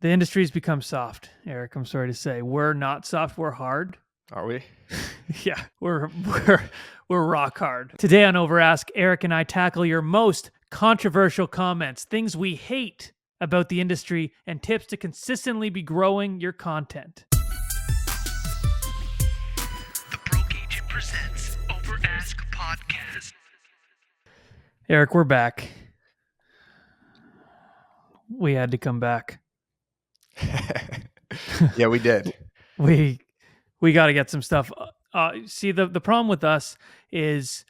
The industry's become soft, Eric. I'm sorry to say. We're not soft, we're hard. Are we? Yeah, we're rock hard. Today on Over Ask, Eric and I tackle your most controversial comments, things we hate about the industry, and tips to consistently be growing your content. The Broke Agent presents Over Ask Podcast. Eric, we're back. We had to come back. Yeah, we did. We got to get some stuff. See, the problem with us is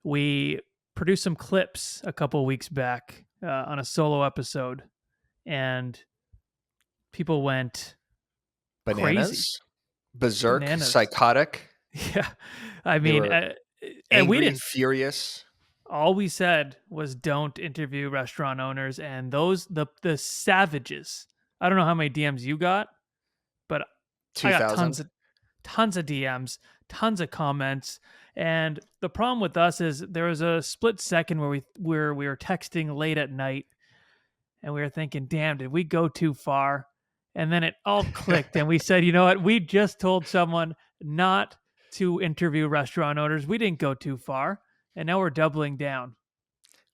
we produced some clips a couple weeks back on a solo episode, and people went Bananas, crazy. berserk, Bananas. psychotic. Yeah, I They mean, were and angry, we didn't. furious. All we said was don't interview restaurant owners, and those the savages. I don't know how many DMs you got, but I got 2000. tons of DMs, tons of comments. And the problem with us is there was a split second where we were texting late at night, and we were thinking, damn, did we go too far? And then it all clicked, and we said, you know what? We just told someone not to interview restaurant owners. We didn't go too far, and now we're doubling down.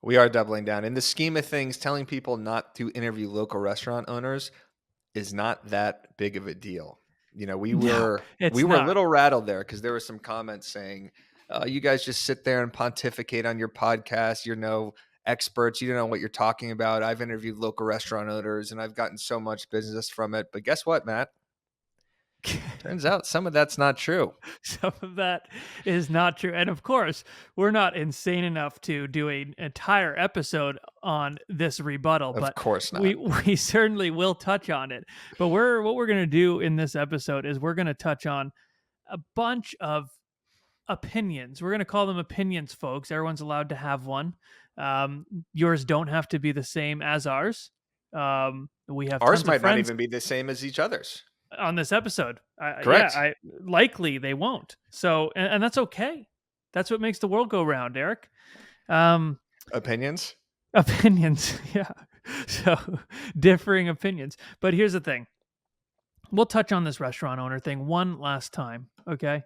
We are doubling down. In the scheme of things, telling people not to interview local restaurant owners is not that big of a deal. You know, we were a little rattled there because there were some comments saying, you guys just sit there and pontificate on your podcast. You're no experts. You don't know what you're talking about. I've interviewed local restaurant owners and I've gotten so much business from it. But guess what, Matt? Turns out some of that's not true. Some of that is not true. And of course, we're not insane enough to do an entire episode on this rebuttal, Of but course not. we certainly will touch on it. But what we're going to do in this episode is we're going to touch on a bunch of opinions. We're going to call them opinions, folks. Everyone's allowed to have one. Yours don't have to be the same as ours. We have Ours tons might of not friends even be the same as each other's. on this episode. Correct. Yeah, likely they won't. So, and that's okay. That's what makes the world go round, Eric. Opinions? Opinions. Yeah. So differing opinions. But here's the thing. We'll touch on this restaurant owner thing one last time. Okay.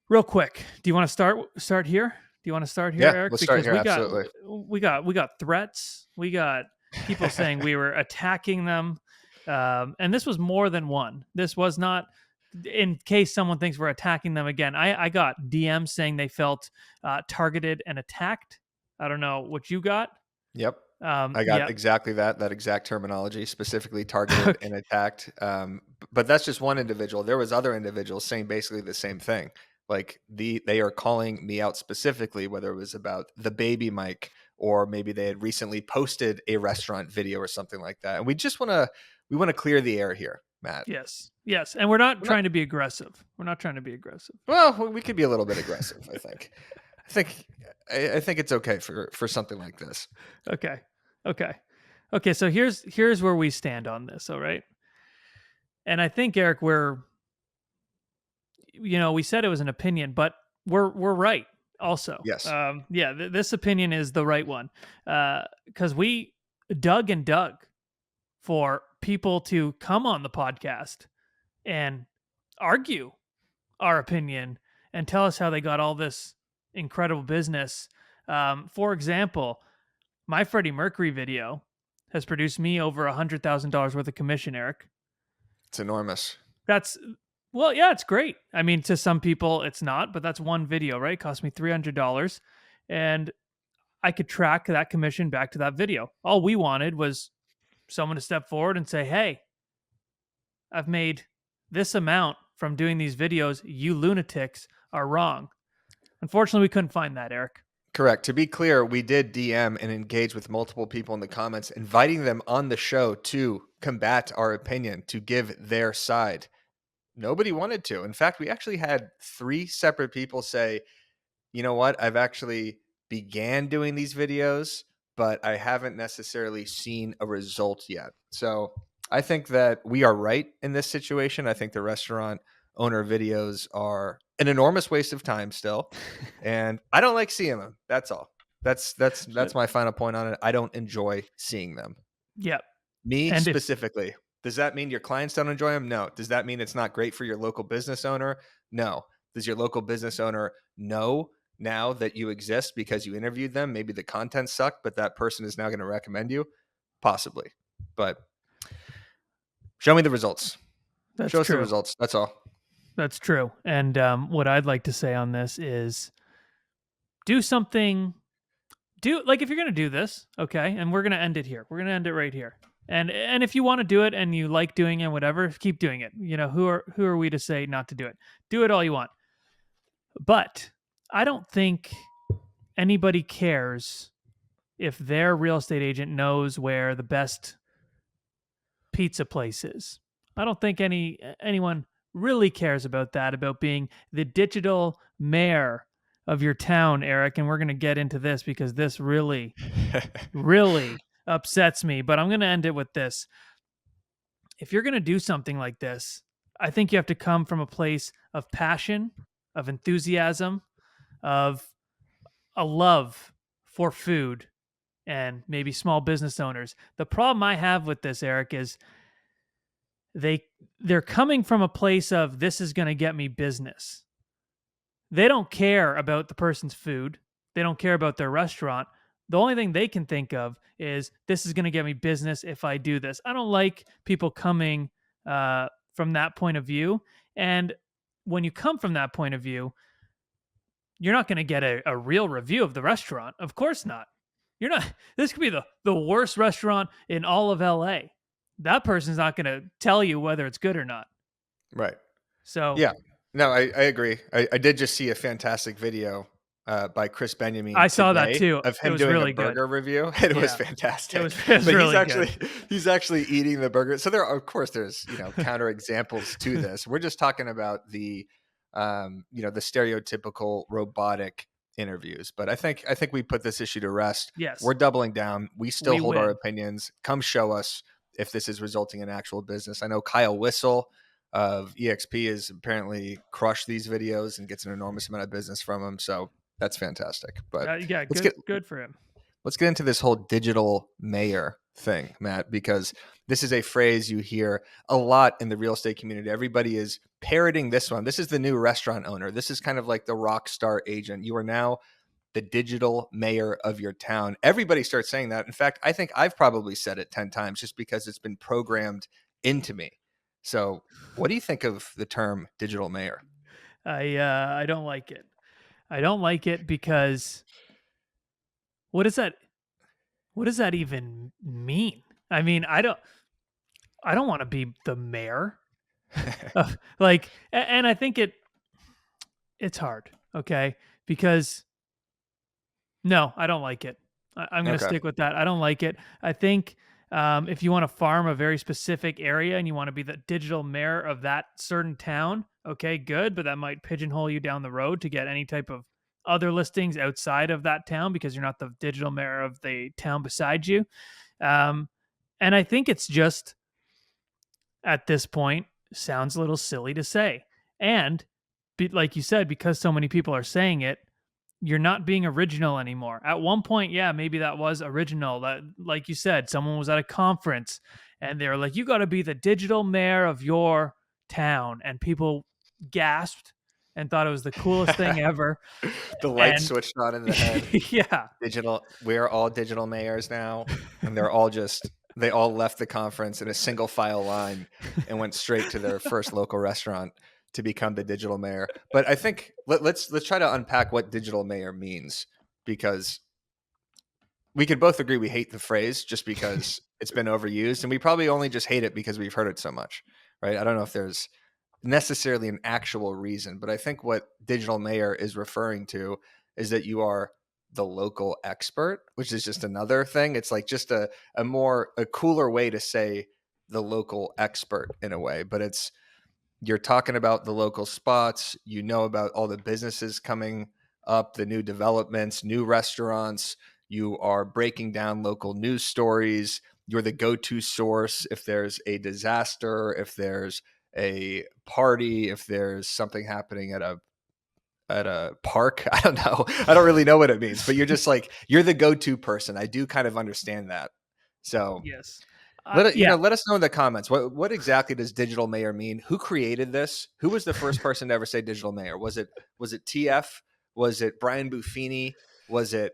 Real quick. Do you want to start here? Do you want to start here, Yeah, Eric? let's start here. Absolutely. We got threats. We got people saying we were attacking them. And this was more than one. This was not, in case someone thinks we're attacking them again. I got DMs saying they felt targeted and attacked. I don't know what you got. Yep. I got exactly that exact terminology, specifically targeted and attacked. But that's just one individual. There was other individuals saying basically the same thing. Like they are calling me out specifically, whether it was about the baby mic or maybe they had recently posted a restaurant video or something like that. And we want to clear the air here, Matt. Yes. And we're not trying to be aggressive. We're not trying to be aggressive. Well, we could be a little bit aggressive, I think. I think it's okay for something like this. Okay. So here's where we stand on this. All right. And I think, Eric, we said it was an opinion, but we're right also. Yes. This opinion is the right one. Because we dug for people to come on the podcast and argue our opinion and tell us how they got all this incredible business. For example, my Freddie Mercury video has produced me over $100,000 worth of commission, Eric. It's enormous. It's great. I mean, to some people it's not, but that's one video, right? It cost me $300 and I could track that commission back to that video. All we wanted was someone to step forward and say, hey, I've made this amount from doing these videos. You lunatics are wrong. Unfortunately, we couldn't find that, Eric. Correct. To be clear, we did DM and engage with multiple people in the comments, inviting them on the show to combat our opinion, to give their side. Nobody wanted to. In fact, we actually had 3 separate people say, you know what, I've actually began doing these videos, but I haven't necessarily seen a result yet. So I think that we are right in this situation. I think the restaurant owner videos are an enormous waste of time still. And I don't like seeing them. That's all. That's my final point on it. I don't enjoy seeing them. Yep. Me And if specifically. Does that mean your clients don't enjoy them? No. Does that mean it's not great for your local business owner? No. Does your local business owner know now that you exist because you interviewed them? Maybe the content sucked, but that person is now going to recommend you? Possibly. But show me the results. that's Show us the true. results. That's all. That's true. And what I'd like to say on this is do something. Do like if you're gonna do this, okay, and we're gonna end it here. We're gonna end it right here. And if you want to do it and you like doing it, whatever, keep doing it. You know, who are we to say not to do it? Do it all you want. But I don't think anybody cares if their real estate agent knows where the best pizza place is. I don't think anyone really cares about that, about being the digital mayor of your town, Eric. And we're going to get into this because this really upsets me. But I'm going to end it with this. If you're going to do something like this, I think you have to come from a place of passion, of enthusiasm, of a love for food and maybe small business owners. The problem I have with this, Eric, is they they're coming from a place of this is going to get me business. They don't care about the person's food. They don't care about their restaurant. The only thing they can think of is this is going to get me business if I do this. I don't like people coming from that point of view. And when you come from that point of view, you're not going to get a real review of the restaurant. Of course not. You're not. This could be the worst restaurant in all of LA. That person's not going to tell you whether it's good or not. Right. So Yeah. No, I agree. I did just see a fantastic video by Chris Benjamin I saw that today too. of It him was doing a really good. burger review. It was Yeah. It fantastic. was But really good. he's actually eating the burger. So of course there's, counter examples to this. We're just talking about the the stereotypical robotic interviews. But I think we put this issue to rest. Yes. We're doubling down. We still We hold our win. opinions. Come show us if this is resulting in actual business. I know Kyle Whistle of EXP has apparently crushed these videos and gets an enormous amount of business from them. So that's fantastic. But Yeah, let's get good for him. let's get into this whole digital mayor thing, Matt, because this is a phrase you hear a lot in the real estate community. Everybody is parroting this one. This is the new restaurant owner. This is kind of like the rockstar agent. You are now the digital mayor of your town. Everybody starts saying that. In fact, I think I've probably said it 10 times just because it's been programmed into me. So what do you think of the term digital mayor? I don't like it. I don't like it because what does that even mean? I mean, I don't want to be the mayor. And I think it's hard, okay? Because no, I don't like it. I'm going to Okay. stick with that. I don't like it. I think if you want to farm a very specific area and you want to be the digital mayor of that certain town, okay, good. But that might pigeonhole you down the road to get any type of other listings outside of that town because you're not the digital mayor of the town beside you. Um, and I think it's just at this point sounds a little silly to say. And like you said, because so many people are saying it, you're not being original anymore. At one point, yeah, maybe that was original. That, like you said, someone was at a conference and they were like, "You got to be the digital mayor of your town," and people gasped and thought it was the coolest thing ever. The light And switched on in the head. yeah, Digital. We're all digital mayors now, and they all left the conference in a single file line and went straight to their first local restaurant to become the digital mayor. But I think let's try to unpack what digital mayor means, because we could both agree we hate the phrase just because it's been overused, and we probably only just hate it because we've heard it so much, right? I don't know if there's necessarily an actual reason, but I think what digital mayor is referring to is that you are the local expert, which is just another thing. It's like just a cooler way to say the local expert in a way, but you're talking about the local spots, about all the businesses coming up, the new developments, new restaurants. You are breaking down local news stories. You're the go-to source if there's a disaster, if there's a party, if there's something happening at a park. I don't know. I don't really know what it means, but you're just like, you're the go-to person. I do kind of understand that. So yes. Yeah, let us know in the comments. What exactly does digital mayor mean? Who created this? Who was the first person to ever say digital mayor? Was it TF? Was it Brian Buffini? Was it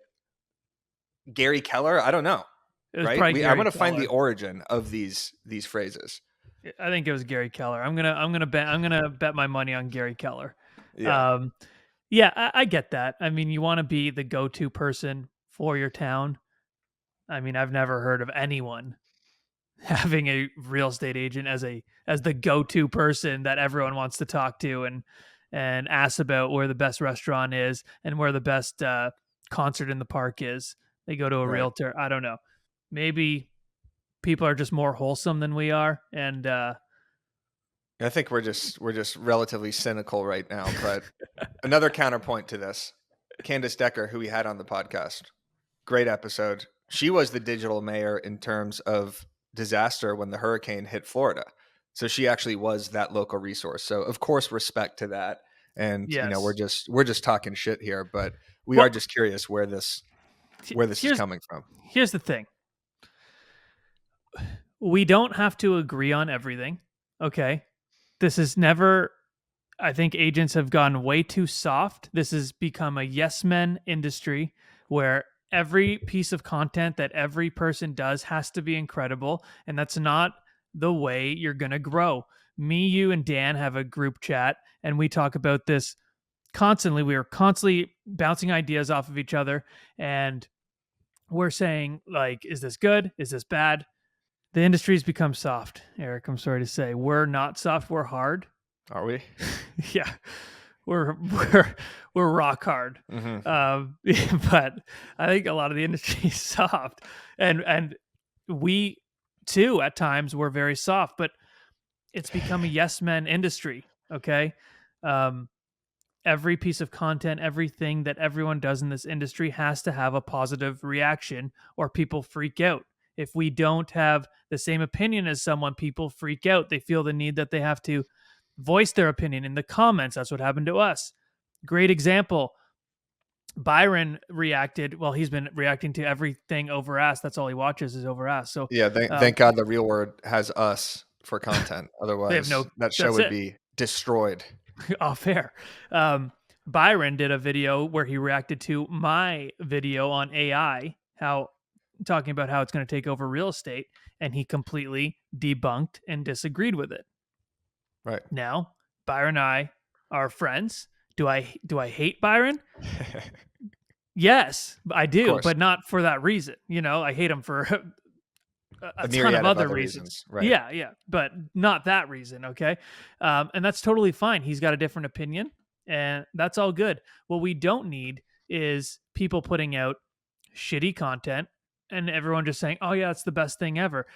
Gary Keller? I don't know. it was Right? probably I Gary want to find the Keller. origin of these phrases. I think it was Gary Keller. I'm gonna bet my money on Gary Keller. Yeah. Um, yeah, I get that. I mean, you want to be the go-to person for your town. I mean, I've never heard of anyone having a real estate agent as the go-to person that everyone wants to talk to and ask about where the best restaurant is and where the best concert in the park is. They go to a Right. realtor. I don't know. Maybe people are just more wholesome than we are, and I think we're just relatively cynical right now, but another counterpoint to this, Candace Decker, who we had on the podcast, great episode. She was the digital mayor in terms of disaster when the hurricane hit Florida. So she actually was that local resource. So of course, respect to that. And yes. we're just talking shit here, but we are Well, just curious he- where this is here's coming from. here's the thing. We don't have to agree on everything. Okay. This is never I think agents have gone way too soft. This has become a yes men industry where every piece of content that every person does has to be incredible. And that's not the way you're going to grow. Me, you, and Dan have a group chat and we talk about this constantly. We are constantly bouncing ideas off of each other and we're saying, like, is this good? Is this bad? The industry's become soft, Eric. I'm sorry to say. We're not soft, we're hard. Are we? Yeah, we're we're rock hard. Hmm. But I think a lot of the industry is soft, and we too at times we're very soft. But it's become a yes men industry. Okay, um, every piece of content, everything that everyone does in this industry has to have a positive reaction, or people freak out. If we don't have the same opinion as someone, people freak out. They feel the need that they have to voice their opinion in the comments. That's what happened to us. Great example. Byron reacted. Well, he's been reacting to everything over ass. That's all he watches is over ass. So Yeah. Thank God the real word has us for content. they have Otherwise, no. that show That's would it. be destroyed. Off fair. Byron did a video where he reacted to my video on AI, how talking about how it's going to take over real estate, and he completely debunked and disagreed with it. Right. Now, Byron and I are friends. Do I hate Byron? Yes, I Of do, course. but not for that reason. I hate him for a A ton of myriad of other other reasons. reasons. Right. Yeah, yeah, but not that reason. Okay, and that's totally fine. He's got a different opinion, and that's all good. What we don't need is people putting out shitty content and everyone just saying, "Oh yeah, it's the best thing ever."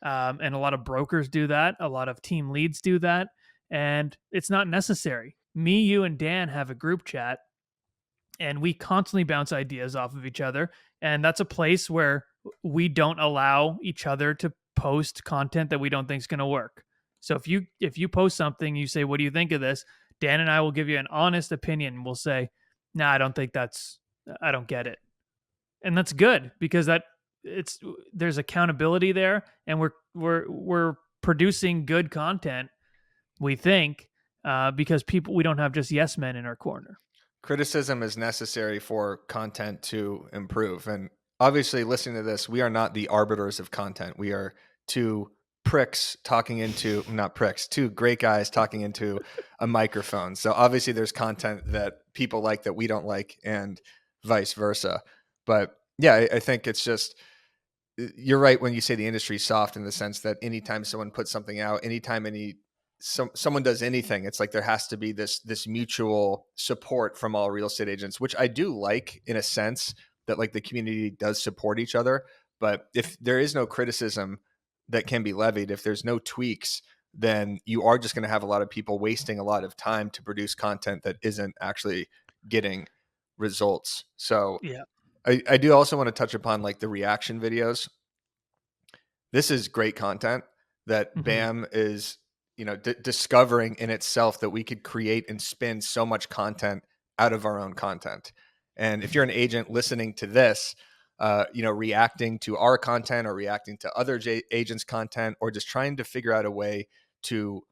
And a lot of brokers do that. A lot of team leads do that, and it's not necessary. Me, you, and Dan have a group chat and we constantly bounce ideas off of each other, and that's a place where we don't allow each other to post content that we don't think is going to work. So if you post something, you say, what do you think of this? Dan and I will give you an honest opinion. We'll say, nah, I don't get it. And that's good because there's accountability there, and we're producing good content, we think, because we don't have just yes men in our corner. Criticism is necessary for content to improve. And obviously, listening to this, we are not the arbiters of content. We are two pricks talking into, not pricks, two great guys talking into a microphone. So obviously, there's content that people like that we don't like, and vice versa. But yeah, I think it's just, you're right when you say the industry's soft in the sense that anytime someone puts something out, anytime someone does anything, it's like there has to be this mutual support from all real estate agents, which I do like in a sense that like the community does support each other. But if there is no criticism that can be levied, if there's no tweaks, then you are just going to have a lot of people wasting a lot of time to produce content that isn't actually getting results. So Yeah. I do also want to touch upon like the reaction videos. This is great content that Mhm. BAM is, discovering in itself, that we could create and spin so much content out of our own content. And if you're an agent listening to this, reacting to our content or reacting to other agents' content, or just trying to figure out a way to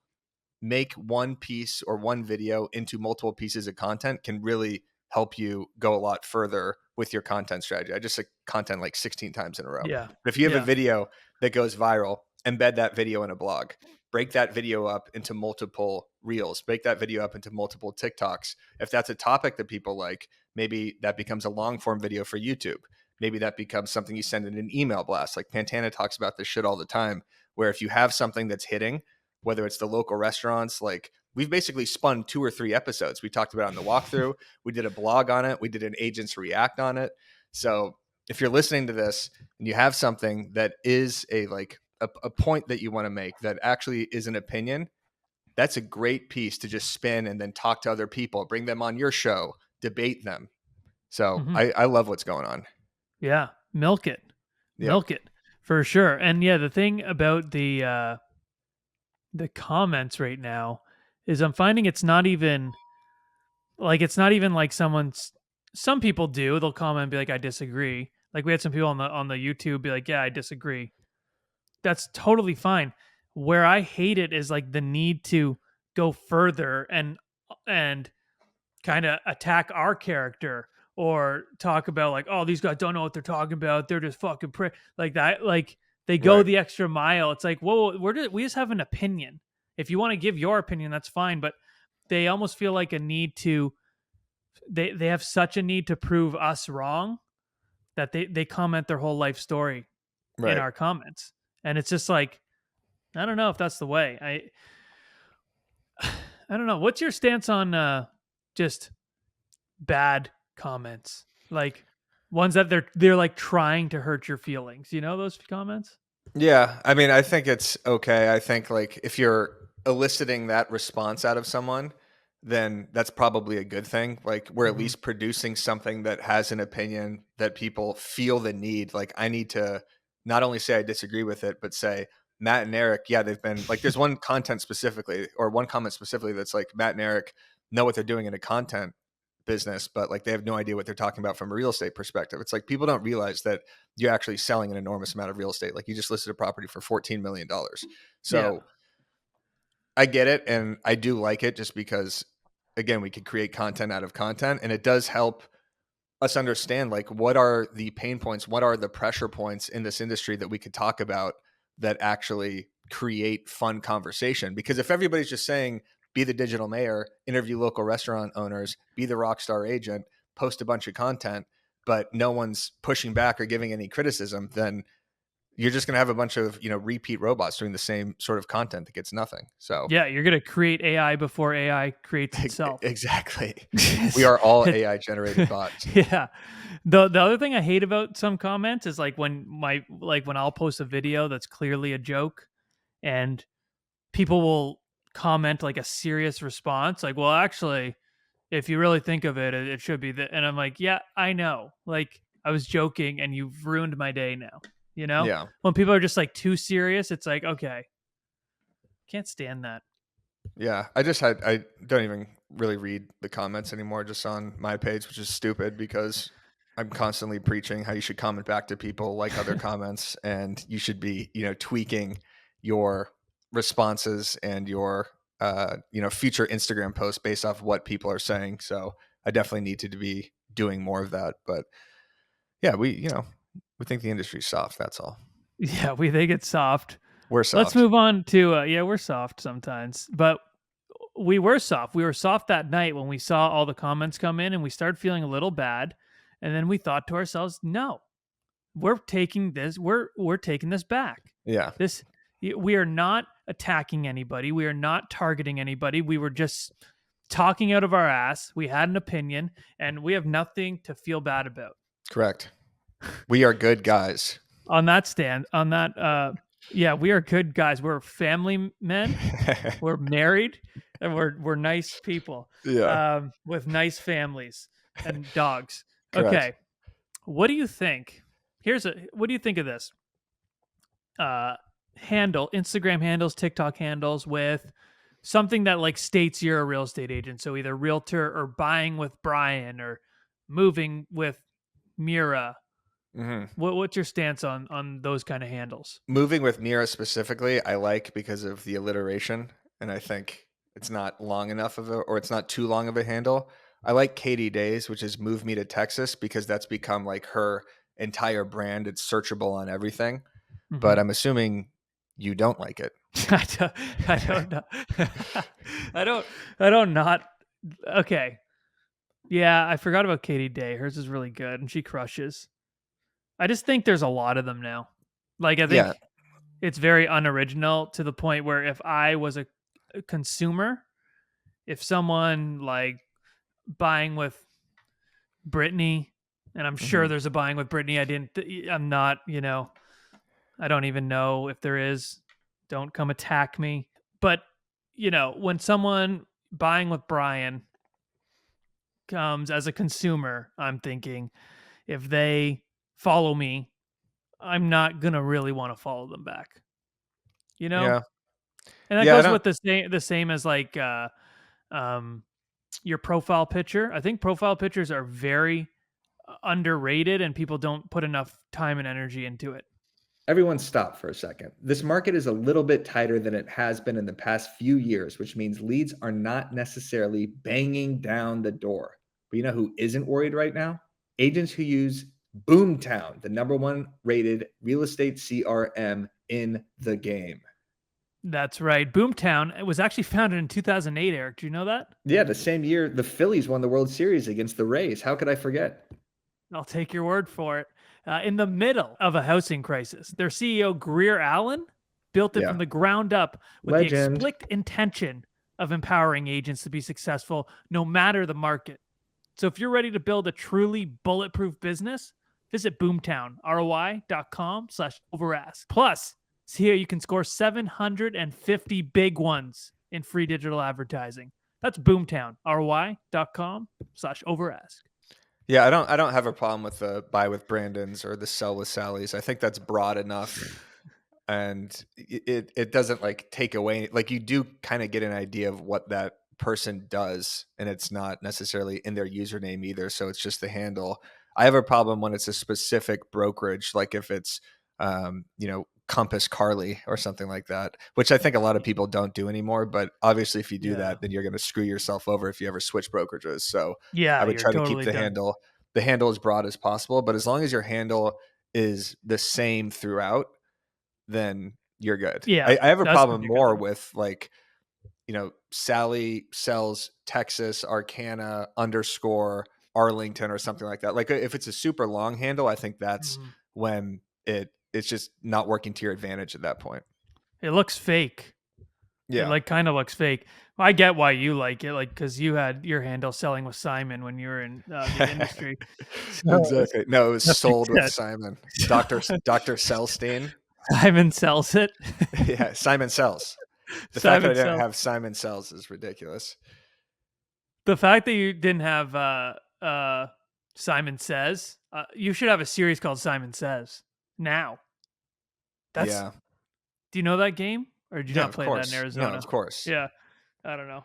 make one piece or one video into multiple pieces of content can really help you go a lot further with your content strategy. I just said content like 16 times in a row. Yeah. But if you have a Yeah. video that goes viral, embed that video in a blog, break that video up into multiple reels, break that video up into multiple TikToks. If that's a topic that people like, maybe that becomes a long form video for YouTube. Maybe that becomes something you send in an email blast. Like Pantana talks about this shit all the time, where if you have something that's hitting, whether it's the local restaurants, like we've basically spun 2 or 3 episodes. We talked about it on the walkthrough. We did a blog on it. We did an agents react on it. So if you're listening to this and you have something that is a point that you want to make that actually is an opinion, that's a great piece to just spin and then talk to other people, bring them on your show, debate them. So Mhm. I love what's going on. Yeah. Milk it. Yeah. Milk it for sure. And yeah, the thing about the comments right now is I'm finding it's not even like some people do. They'll comment and be like, I disagree. Like we had some people on the YouTube be like, yeah, I disagree. That's totally fine. Where I hate it is like the need to go further and kind of attack our character or talk about like, oh, these guys don't know what they're talking about. They're just fucking like that. Like they go Right. the extra mile. It's like, whoa, we just have an opinion. If you want to give your opinion, that's fine. But they almost feel like a need to. They have such a need to prove us wrong that they comment their whole life story in Right. our comments, and it's just like, I don't know if that's the way. I don't know. What's your stance on just bad comments, like ones that they're like trying to hurt your feelings? You know those comments? Yeah, I mean, I think it's okay. I think like if you're eliciting that response out of someone, then that's probably a good thing. Like we're at Hmm. least producing something that has an opinion that people feel the need. Like I need to not only say I disagree with it, but say Matt and Eric, yeah, they've been like there's one content specifically or one comment specifically that's like Matt and Eric know what they're doing in a content business, but like they have no idea what they're talking about from a real estate perspective. It's like people don't realize that you're actually selling an enormous amount of real estate. Like you just listed a property for $14 million. Yeah, So I get it. And I do like it just because, again, we could create content out of content, and it does help us understand like what are the pain points, what are the pressure points in this industry that we could talk about that actually create fun conversation. Because if everybody's just saying, be the digital mayor, interview local restaurant owners, be the rockstar agent, post a bunch of content, but no one's pushing back or giving any criticism, then you're just going to have a bunch of, repeat robots doing the same sort of content that gets nothing. So yeah. You're gonna create AI before AI creates itself. exactly. We It's- are all it- AI generated bots. yeah. The other thing I hate about some comments is like when I'll post a video that's clearly a joke and people will comment like a serious response, like, well, actually, if you really think of it, it should be that. And I'm like, yeah, I know. Like, I was joking and you've ruined my day now. You know? Yeah. When people are just like too serious, it's like, okay, can't stand that. Yeah, I don't even really read the comments anymore just on my page, which is stupid because I'm constantly preaching how you should comment back to people, like other comments, and you should be, tweaking your responses and your future Instagram posts based off what people are saying. So I definitely need to be doing more of that. But yeah, we think the industry's soft, that's all. Yeah, we think it's soft. We're Let's soft. move on to yeah, we're soft sometimes, but we were soft. We were soft that night when we saw all the comments come in and we started feeling a little bad. And then we thought to ourselves, no, we're taking this back. Yeah. This we are not attacking anybody. We are not targeting anybody. We were just talking out of our ass. We had an opinion and we have nothing to feel bad about. Correct. We are good guys. On that yeah, we are good guys. We're family men. We're married and we're nice people Yeah. with nice families and dogs. Correct. Okay. What do you think? What do you think of this? Instagram handles, TikTok handles with something that like states you're a real estate agent. So either realtor or buying with Brian or moving with Mira. Mhm. What's your stance on those kind of handles? Moving with Mira specifically, I like because of the alliteration, and I think it's not long enough of a, or it's not too long of a handle. I like Katie Days, which is Move Me to Texas, because that's become like her entire brand. It's searchable on everything, but Mhm. I'm assuming you don't like it. I don't know. I don't I don't not okay. Yeah, I forgot about Katie Day. Hers is really good and she crushes. I just think there's a lot of them now. Like I Yeah. think it's very unoriginal to the point where if I was a consumer, if someone like buying with Britney, and I'm sure Mhm. there's a buying with Britney, I'm not, I don't even know if there is. Don't come attack me. But, when someone buying with Brian comes as a consumer, I'm thinking if they follow me, I'm not going to really want to follow them back, you know? Yeah. And that Yeah, I goes don't. with the same as like um your profile picture. I think profile pictures are very underrated and people don't put enough time and energy into it. Everyone stop for a second. This market is a little bit tighter than it has been in the past few years, which means leads are not necessarily banging down the door. But you know who isn't worried right now? Agents who use Boomtown, the number one rated real estate CRM in the game. That's right. Boomtown, it was actually founded in 2008, Eric. Do you know that? Yeah, the same year the Phillies won the World Series against the Rays. How could I forget? I'll take your word for it. In the middle of a housing crisis, their CEO, Greer Allen, built it from Yeah. the ground up with the Legend. explicit intention of empowering agents to be successful no matter the market. So if you're ready to build a truly bulletproof business, visit Boomtown, ROI.com/overask. Plus, see how you can score 750 big ones in free digital advertising. That's Boomtown, ROI.com/overask. Yeah, I don't have a problem with the buy with Brandons or the sell with Sally's. I think that's broad enough, and it doesn't like take away, like you do kind of get an idea of what that person does, and it's not necessarily in their username either, so it's just the handle. I have a problem when it's a specific brokerage, like if it's Compass Carly or something like that, which I think a lot of people don't do anymore, but obviously if you do Yeah. that, then you're going to screw yourself over if you ever switch brokerages. So I Yeah, would you're try to keep totally done. the handle as broad as possible, but as long as your handle is the same throughout, then you're good. Yeah, I have a that's gonna problem be a good more one. with like, Sally sells Texas Arcana underscore Arlington or something like that. Like if it's a super long handle, I think that's Mhm. when it's just not working to your advantage at that point. It looks fake. It Yeah. like kind of looks fake. I get why you like it, like because you had your handle selling with Simon when you were in the industry. So Exactly. No, it was that makes sold with sense. Simon. Dr. Selstein. Simon sells it. Yeah, Simon Sells. The fact that I Simon didn't sells. have Simon Sells is ridiculous. The fact that you didn't have Simon Says, you should have a series called Simon Says. Now, that's Yeah. do you know that game or did you Yeah, not of play that in course. No, Arizona? of course. Yeah, I don't know.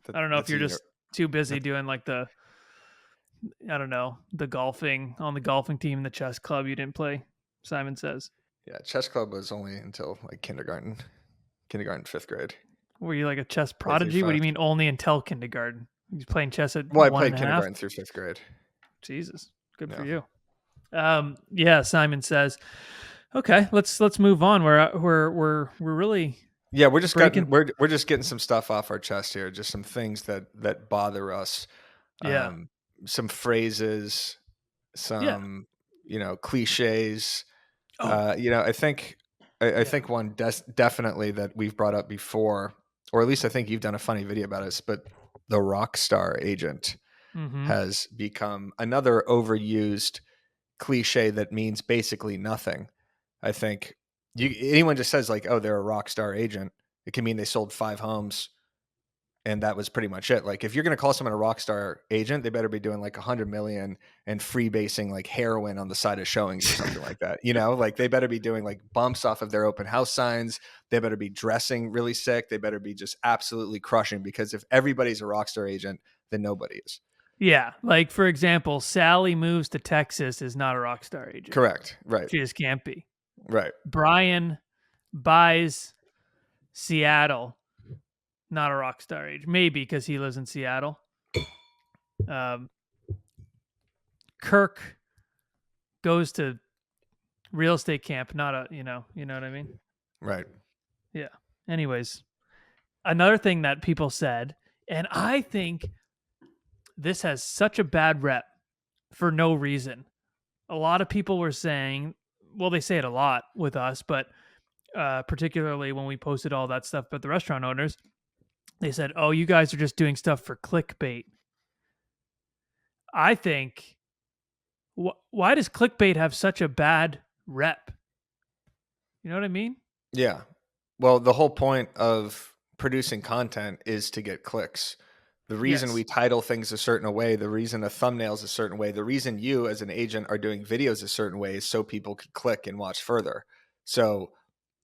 That I don't know if that's a you're uni- just too busy that doing like I don't know, the golfing on the golfing team, the chess club. You didn't play. Simon Says. yeah, chess club was only until like kindergarten, 5th grade, Were you like a chess K through prodigy? What do 5. you mean only until kindergarten? You playing chess at Well, I one played and a half? kindergarten through 5th grade. Jesus, good for No. you. Yeah, Simon Says. Okay, let's move on. We're really Yeah, we're just breaking. getting we're just getting some stuff off our chest here, just some things that bother us. Yeah, Um some phrases, yeah. some, cliches. Oh, I think I yeah. think one definitely that we've brought up before, or at least I think you've done a funny video about this, but the rockstar agent Mm-hmm. has become another overused cliche that means basically nothing. I think anyone just says like, "Oh, they're a rock star agent," it can mean they sold 5 homes and that was pretty much it. Like if you're going to call someone a rock star agent, they better be doing like 100 million and freebasing like heroin on the side of showings or something like that. Like they better be doing like bumps off of their open house signs. They better be dressing really sick. They better be just absolutely crushing, because if everybody's a rock star agent, then nobody is. Yeah, like, for example, Sally moves to Texas is not a rockstar agent. Correct. Right. She just can't be. Right. Brian buys Seattle, not a rockstar agent. Maybe because he lives in Seattle. Um, Kirk goes to real estate camp, not a, you know what I mean? Right. Yeah. Anyways, another thing that people said, and I think this has such a bad rep for no reason. A lot of people were saying, well, they say it a lot with us, but particularly when we posted all that stuff about the restaurant owners, they said, "Oh, you guys are just doing stuff for clickbait." I think, why does clickbait have such a bad rep? You know what I mean? Yeah. Well, the whole point of producing content is to get clicks. The reason we Yes. title things a certain way, the reason a thumbnail is a certain way, the reason you as an agent are doing videos a certain way is so people could click and watch further. So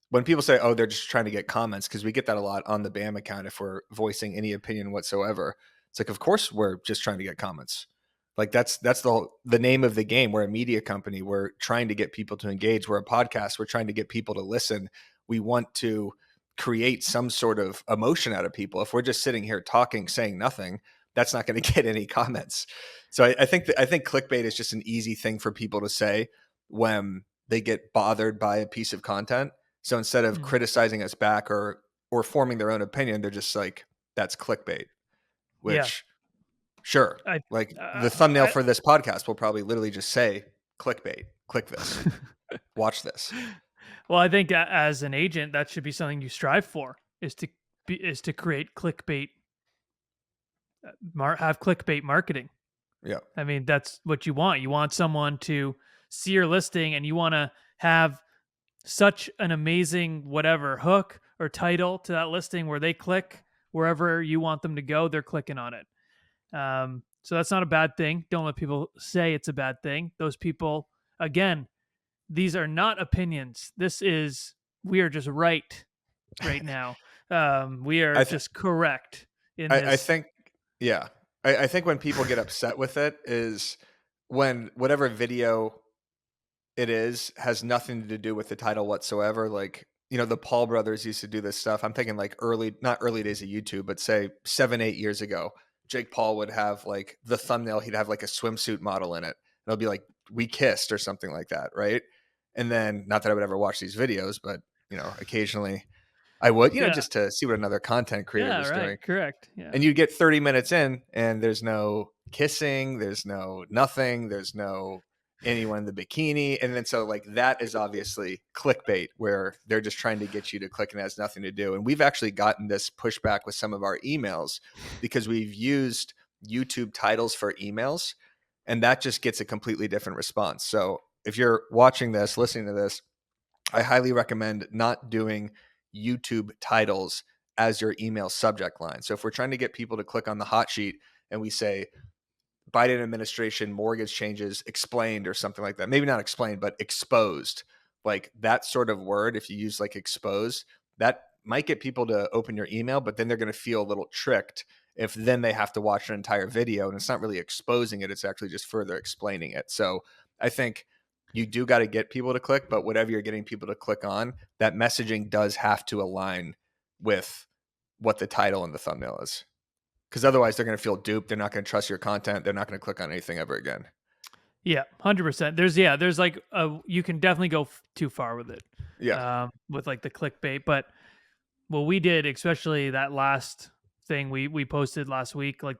when people say, "Oh, they're just trying to get comments," because we get that a lot on the BAM account if we're voicing any opinion whatsoever. It's like, of course, we're just trying to get comments. Like that's the name of the game. We're a media company. We're trying to get people to engage. We're a podcast. We're trying to get people to listen. We want to create some sort of emotion out of people. If we're just sitting here talking, saying nothing, that's not going to get any comments. So I think clickbait is just an easy thing for people to say when they get bothered by a piece of content. So instead of Mm. criticizing us back or forming their own opinion, they're just like, that's clickbait, Yeah. which sure. I, Like the thumbnail I, for this podcast will probably literally just say clickbait, click this, watch this. well, I think as an agent, that should be something you strive for is to create clickbait, have clickbait marketing. Yeah. I mean, that's what you want. You want someone to see your listing and you want to have such an amazing whatever hook or title to that listing where they click wherever you want them to go, they're clicking on it. So that's not a bad thing. Don't let people say it's a bad thing. Those people, again, these are not opinions. We are just right now. We are I th- just correct in I this. think yeah. I think when people get upset with it is when whatever video it is has nothing to do with the title whatsoever. Like, the Paul brothers used to do this stuff. I'm thinking like not early days of YouTube, but say 7, 8 years ago. Jake Paul would have like the thumbnail, he'd have like a swimsuit model in it. It'll be like, "We kissed" or something like that, right? And then, not that I would ever watch these videos, but occasionally I would, Yeah. just to see what another content creator Yeah. was Right. doing. Correct. Yeah. And you get 30 minutes in and there's no kissing, there's no nothing, there's no anyone in the bikini. And then so like that is obviously clickbait where they're just trying to get you to click and it has nothing to do. And we've actually gotten this pushback with some of our emails because we've used YouTube titles for emails and that just gets a completely different response. So if you're watching this, listening to this, I highly recommend not doing YouTube titles as your email subject line. So if we're trying to get people to click on the hot sheet and we say Biden administration mortgage changes explained or something like that, maybe not explained, but exposed, like that sort of word, if you use like exposed, that might get people to open your email, but then they're going to feel a little tricked if then they have to watch an entire video and it's not really exposing it, it's actually just further explaining it. So I think you do got to get people to click, but whatever you're getting people to click on, that messaging does have to align with what the title and the thumbnail is. Because otherwise they're going to feel duped. They're not going to trust your content. They're not going to click on anything ever again. Yeah. 100%. There's like you can definitely go too far with it. Yeah. With like the clickbait, but what we did, especially that last thing we posted last week, like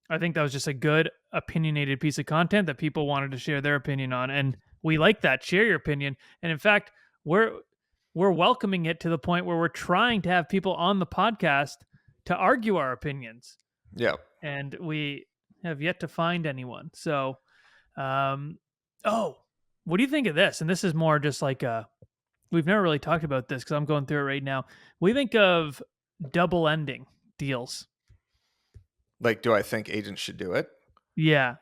I think that was just a good opinionated piece of content that people wanted to share their opinion on, and we like that. Share your opinion, and in fact, we're welcoming it to the point where we're trying to have people on the podcast to argue our opinions, Yeah. and we have yet to find anyone. So, um, oh, what do you think of this? And this is more just like we've never really talked about this because I'm going through it right now. We think of double ending deals. Like, do I think agents should do it? Yeah.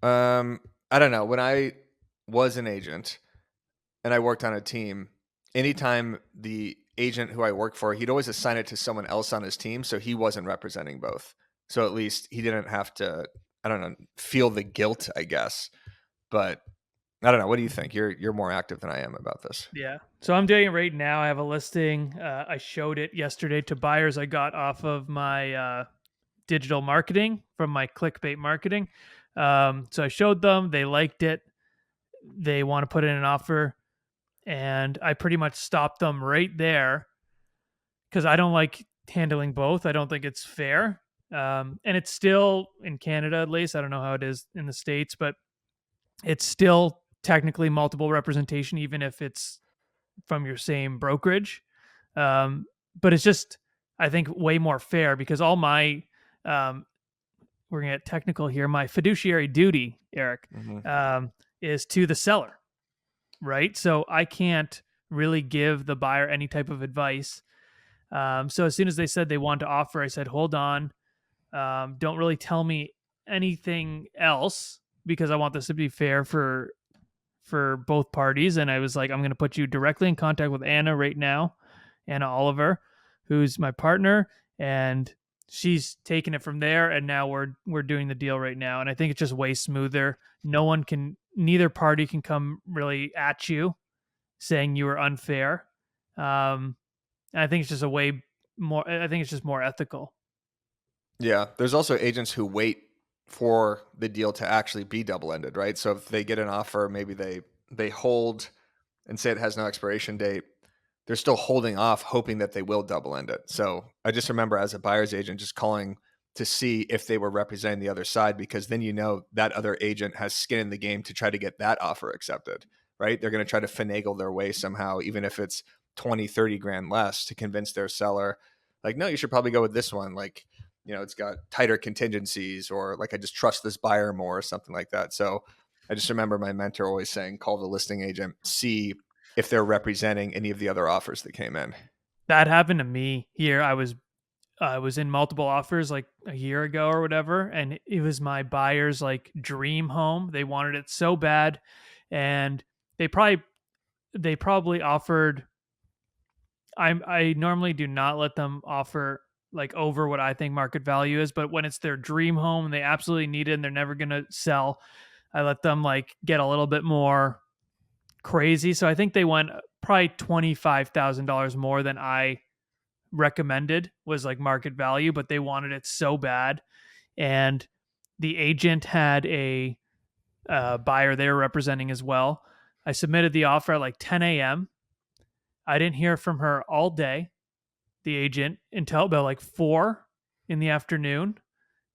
I don't know. When I was an agent and I worked on a team, anytime the agent who I worked for, he'd always assign it to someone else on his team. So he wasn't representing both. So at least he didn't have to, I don't know, feel the guilt, I guess. But I don't know. What do you think? You're more active than I am about this. Yeah. So I'm doing it right now. I have a listing. I showed it yesterday to buyers I got off of my digital marketing from my clickbait marketing. So I showed them. They liked it. They want to put in an offer. And I pretty much stopped them right there because I don't like handling both. I don't think it's fair. And it's still in Canada, at least. I don't know how it is in the States, but it's still technically multiple representation, even if it's from your same brokerage. Um, but it's just, I think, way more fair because all my, um, we're going to get technical here, my fiduciary duty, Eric, Hmm. is to the seller, right? So I can't really give the buyer any type of advice. So as soon as they said they want to offer, I said, hold on. Don't really tell me anything else because I want this to be fair for both parties. And I was like, I'm going to put you directly in contact with Anna right now, Anna Oliver, who's my partner, and she's taking it from there. And now we're doing the deal right now, and I think it's just way smoother. Neither party can come really at you saying you were unfair. And I think it's just a way more. I think it's just more ethical. Yeah. There's also agents who wait for the deal to actually be double ended, right? So if they get an offer, maybe they hold and say it has no expiration date. They're still holding off, hoping that they will double end it. So I just remember as a buyer's agent just calling to see if they were representing the other side, because then you know that other agent has skin in the game to try to get that offer accepted, right? They're going to try to finagle their way somehow, even if it's 20, 30 grand less, to convince their seller, like, no, you should probably go with this one. Like, it's got tighter contingencies, or like, I just trust this buyer more, or something like that. So I just remember my mentor always saying, call the listing agent, see if they're representing any of the other offers that came in. That happened to me here. I was in multiple offers like a year ago or whatever, and it was my buyer's like dream home. They wanted it so bad, and they probably they probably offered. I normally do not let them offer like over what I think market value is, but when it's their dream home and they absolutely need it and they're never gonna sell, I let them like get a little bit more crazy. So I think they went probably $25,000 more than I recommended was like market value, but they wanted it so bad. And the agent had a buyer they were representing as well. I submitted the offer at like 10 a.m. I didn't hear from her all day, the agent, until about like 4 in the afternoon.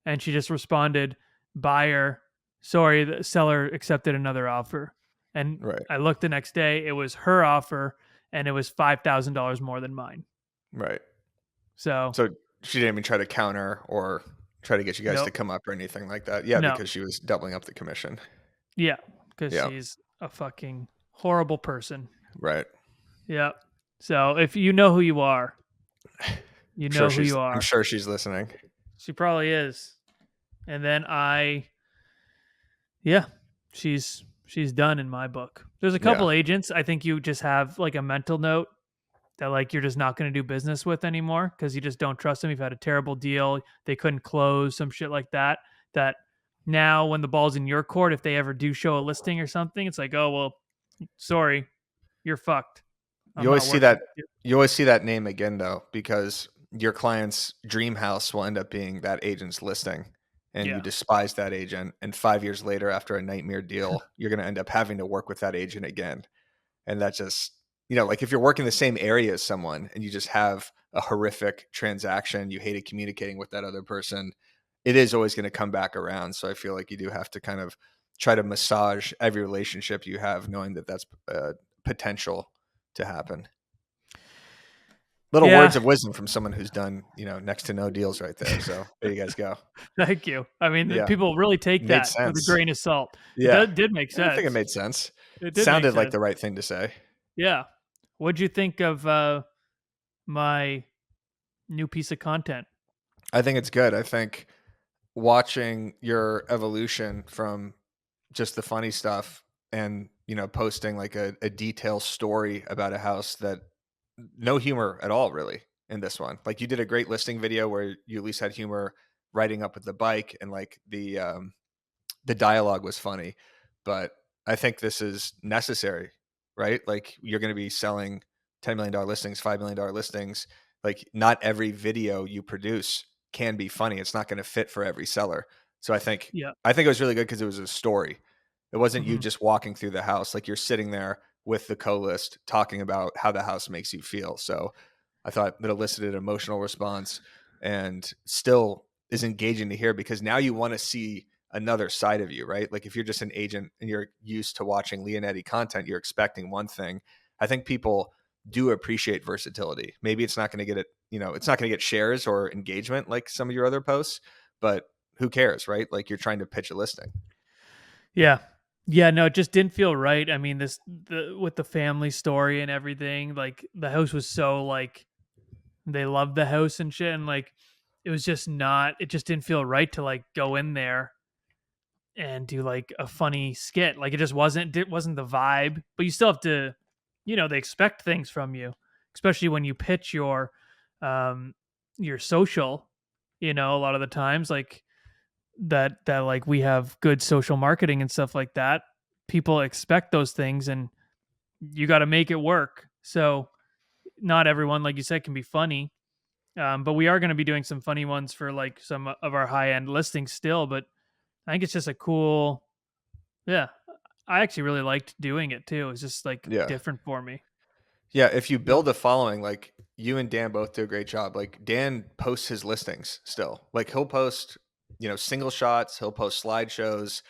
And she just responded, buyer, sorry, the seller accepted another offer. And Right. I looked the next day, it was her offer and it was $5,000 more than mine. Right. So, So she didn't even try to counter or try to get you guys to nope, come up or anything like that. Yeah, no. because she was doubling up the commission. Yeah, because Yeah. she's a fucking horrible person. Right. Yeah. So if you know who you are, you I'm sure know who she's you I'm are. sure she's listening. She probably is. And then yeah, she's done in my book. There's a Yeah. couple agents I think you just have like a mental note that like you're just not going to do business with anymore because you just don't trust them. You've had a terrible deal, they couldn't close, some shit like that. That now when the ball's in your court, if they ever do show a listing or something, it's like, oh well, sorry, you're fucked. You I'm always not see working that with you. you always see that name again though, because your client's dream house will end up being that agent's listing, and you Yeah. despise that agent, and 5 years later after a nightmare deal, you're going to end up having to work with that agent again. And that just, like, if you're working the same area as someone and you just have a horrific transaction, you hated communicating with that other person, it is always going to come back around. So I feel like you do have to kind of try to massage every relationship you have, knowing that that's potential to happen. Little words Yeah. of wisdom from someone who's done, next to no deals right there. So there you guys go. Thank you. I mean, Yeah. people really take Made that with a sense. grain of salt. It Yeah. did make I think it sense. made sense. It did make Sounded like sense. the right thing to say. Yeah. What'd you think of my new piece of content? I think it's good. I think watching your evolution from just the funny stuff and, posting like a detailed story about a house, that no humor at all really in this one. Like, you did a great listing video where you at least had humor riding up with the bike, and like the dialogue was funny. But I think this is necessary, right? Like you're going to be selling $10 million listings, $5 million listings. Like not every video you produce can be funny. It's not going to fit for every seller. So Yeah. I think it was really good because it was a story. It wasn't you Mhm. just walking through the house. Like you're sitting there with the co-list talking about how the house makes you feel. So I thought that elicited an emotional response and still is engaging to hear, because now you want to see another side of you, right? Like if you're just an agent and you're used to watching Lionetti content, you're expecting one thing. I think people do appreciate versatility. Maybe it's not going to get it, it's not going to get shares or engagement like some of your other posts, but who cares, right? Like you're trying to pitch a listing. Yeah. Yeah, no, it just didn't feel right. I mean, with the family story and everything, like the house was so like they loved the house and shit, and like it was just not. It just didn't feel right to like go in there and do like a funny skit. Like it just wasn't the vibe. But you still have to, they expect things from you, especially when you pitch um your social. A lot of the times, like that like we have good social marketing and stuff like that. People expect those things, and you got to make it work. So not everyone, like you said, can be funny. But we are going to be doing some funny ones for like some of our high end listings still. But I think it's just a cool, yeah. I actually really liked doing it too. It's just like Yeah. different for me. Yeah. If you So build a following, like you and Dan both do a great job. Like Dan posts his listings still. Like he'll post, single shots, he'll post slideshows.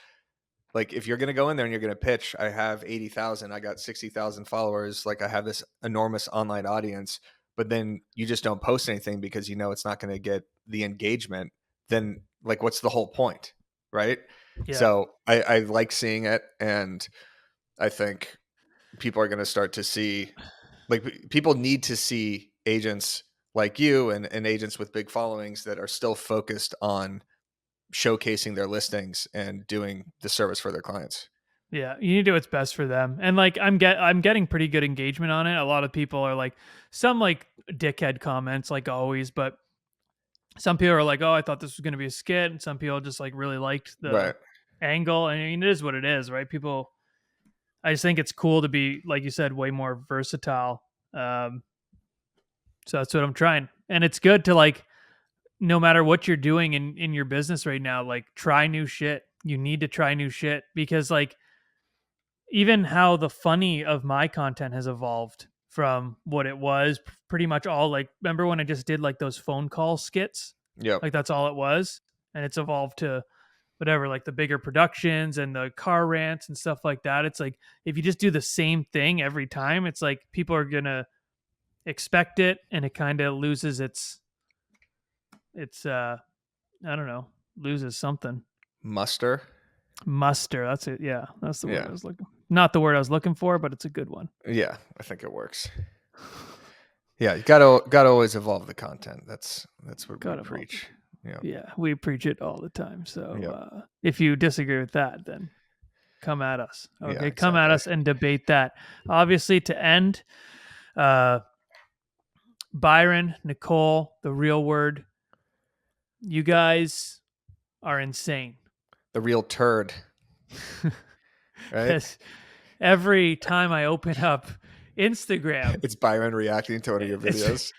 Like if you're going to go in there and you're going to pitch, I have 80,000, I got 60,000 followers. Like I have this enormous online audience, but then you just don't post anything because it's not going to get the engagement. Then like, what's the whole point? Right. yeah, So I like seeing it. And I think people are going to start to see, like people need to see agents like you and agents with big followings that are still focused on showcasing their listings and doing the service for their clients. yeah. You need to do what's best for them. And like I'm getting pretty good engagement on it. A lot of people are like some like dickhead comments, like always, but some people are like, "Oh, I thought this was going to be a skit," and some people just like really liked the Right. angle. I mean, it is what it is, right? People, I just think it's cool to be, like you said, way more versatile. Um, so that's what I'm trying, and it's good to like, no matter what you're doing in your business right now, like try new shit. You need to try new shit because like even how the funny of my content has evolved from what it was pretty much all like, remember when I just did like those phone call skits, Yep. like that's all it was, and it's evolved to whatever, like the bigger productions and the car rants and stuff like that. It's like if you just do the same thing every time, it's like people are gonna expect it, and it kind of loses its I don't know, loses something. Muster. Muster, that's it. Yeah, that's the word Yeah. I was looking, not the word I was looking for, but it's a good one. Yeah. I think it works. Yeah. You gotta always evolve the content. That's what we Gotta evolve. preach. Yeah. Yeah, we preach it all the time. So Yep. if you disagree with that, then come at us. Yeah, Okay, come at exactly. us and debate that. Obviously, to end, uh, Byron, Nicole, the real word, you guys are insane. The real turd, right? Because every time I open up Instagram, It's Byron reacting to one of your videos.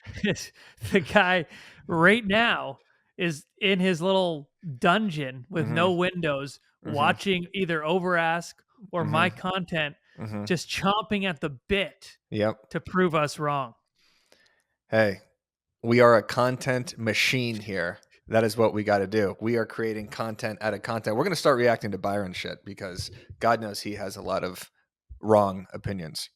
the guy right now is in his little dungeon with Mm-hmm. no windows, Mm-hmm. watching either Overask or my Mm-hmm. content, Mm-hmm. just chomping at the bit Yep. to prove us wrong. Hey, we are a content machine here. That is what we got to do. We are creating content out of content. We're going to start reacting to Byron shit because God knows he has a lot of wrong opinions.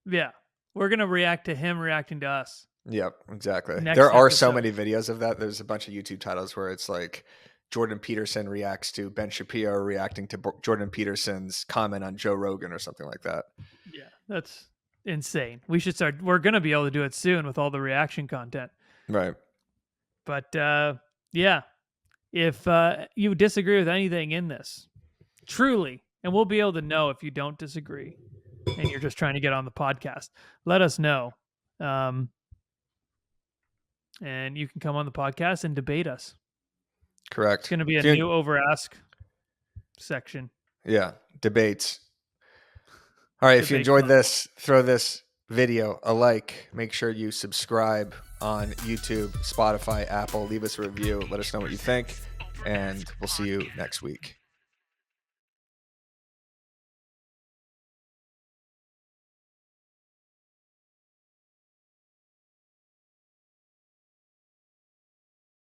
Yeah. We're going to react to him reacting to us Yep, exactly. There next are so episode. many videos of that. There's a bunch of YouTube titles where it's like Jordan Peterson reacts to Ben Shapiro reacting to Jordan Peterson's comment on Joe Rogan or something like that. Yeah. That's insane. We should start. We're going to be able to do it soon with all the reaction content. Right. But yeah, if you disagree with anything in this, truly, and we'll be able to know if you don't disagree and you're just trying to get on the podcast, let us know. And you can come on the podcast and debate us. Correct. It's going to be a If you- new over ask section. Yeah, debates. All right, if you Debate enjoyed club. this, throw this video a like. Make sure you subscribe on YouTube, Spotify, Apple. Leave us a review. Let us know what you think, and we'll see you next week.